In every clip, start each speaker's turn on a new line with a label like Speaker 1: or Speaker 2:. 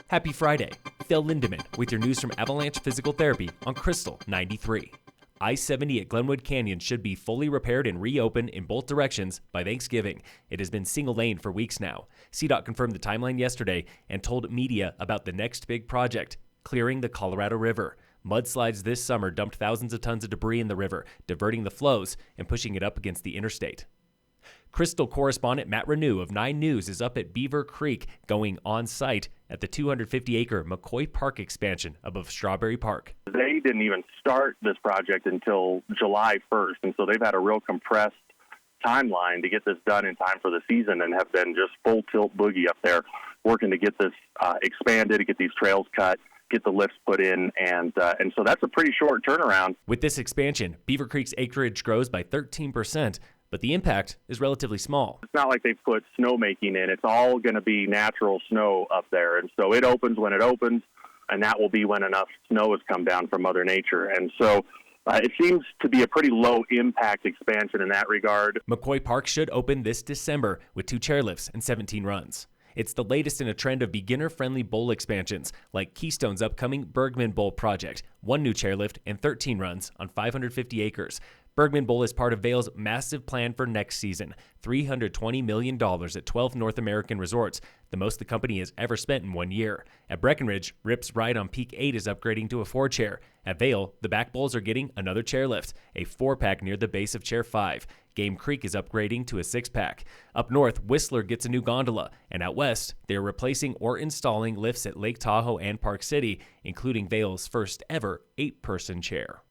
Speaker 1: Happy Friday. Phil Lindemann with your news from Avalanche Physical Therapy on Krystal 93. I-70 at Glenwood Canyon should be fully repaired and reopened in both directions by Thanksgiving. It has been single lane for weeks now. CDOT confirmed the timeline yesterday and told media about the next big project, clearing the Colorado River. Mudslides this summer dumped thousands of tons of debris in the river, diverting the flows and pushing it up against the interstate. Krystal correspondent Matt Renoux of 9 News is up at Beaver Creek, going on-site at the 250-acre McCoy Park expansion above Strawberry Park.
Speaker 2: They didn't even start this project until July 1st, and so they've had a real compressed timeline to get this done in time for the season and have been just full tilt boogie up there, working to get this expanded, to get these trails cut, get the lifts put in, and so that's a pretty short turnaround.
Speaker 1: With this expansion, Beaver Creek's acreage grows by 13%, but the impact is relatively small.
Speaker 2: It's not like they put snowmaking in. It's all going to be natural snow up there, and so it opens when it opens, and that will be when enough snow has come down from Mother Nature. And so it seems to be a pretty low-impact expansion in that regard.
Speaker 1: McCoy Park should open this December with 2 chairlifts and 17 runs. It's the latest in a trend of beginner-friendly bowl expansions, like Keystone's upcoming Bergman Bowl project, 1 new chairlift and 13 runs on 550 acres. Bergman Bowl is part of Vail's massive plan for next season, $320 million at 12 North American resorts, the most the company has ever spent in 1 year. At Breckenridge, Rip's ride on Peak 8 is upgrading to a 4-chair. At Vail, the back bowls are getting another chairlift, a 4-pack near the base of Chair 5. Game Creek is upgrading to a 6-pack. Up north, Whistler gets a new gondola, and out west, they are replacing or installing lifts at Lake Tahoe and Park City, including Vail's first ever 8-person chair.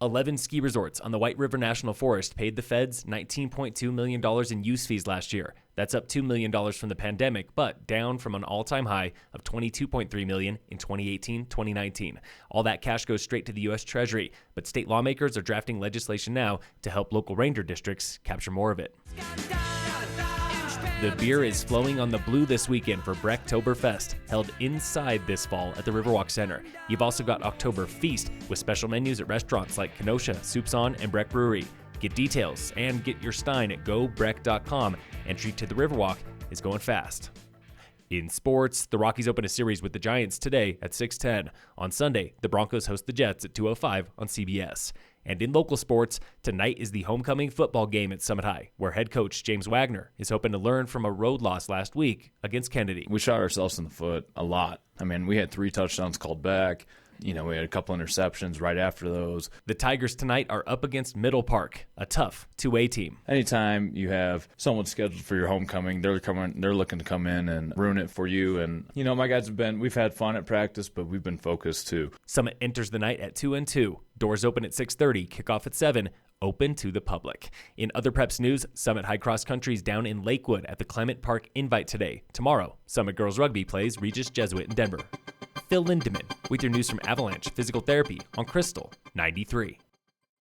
Speaker 1: 11 ski resorts on the White River National Forest paid the feds $19.2 million in use fees last year. That's up $2 million from the pandemic, but down from an all-time high of $22.3 million in 2018-2019. All that cash goes straight to the U.S. Treasury, but state lawmakers are drafting legislation now to help local ranger districts capture more of it. The beer is flowing on the blue this weekend for Brecktoberfest, held inside this fall at the Riverwalk Center. You've also got October Feast with special menus at restaurants like Kenosha, Soup's On, and Breck Brewery. Get details and get your stein at gobreck.com. Entry to the Riverwalk is going fast. In sports, the Rockies open a series with the Giants today at 6:10. On Sunday, the Broncos host the Jets at 2:05 on CBS. And in local sports, tonight is the homecoming football game at Summit High, where head coach James Wagner is hoping to learn from a road loss last week against Kennedy.
Speaker 3: We shot ourselves in the foot a lot. I mean, we had 3 touchdowns called back. We had a couple interceptions right after those.
Speaker 1: The Tigers tonight are up against Middle Park, a tough 2A team.
Speaker 3: Anytime you have someone scheduled for your homecoming, they're looking to come in and ruin it for you. And, my guys we've had fun at practice, but we've been focused too.
Speaker 1: Summit enters the night at 2-2. Doors open at 6:30, kickoff at 7, open to the public. In other preps news, Summit High Cross Country's down in Lakewood at the Clement Park Invite today. Tomorrow, Summit Girls Rugby plays Regis Jesuit in Denver. Phil Lindemann with your news from Avalanche Physical Therapy on Krystal 93.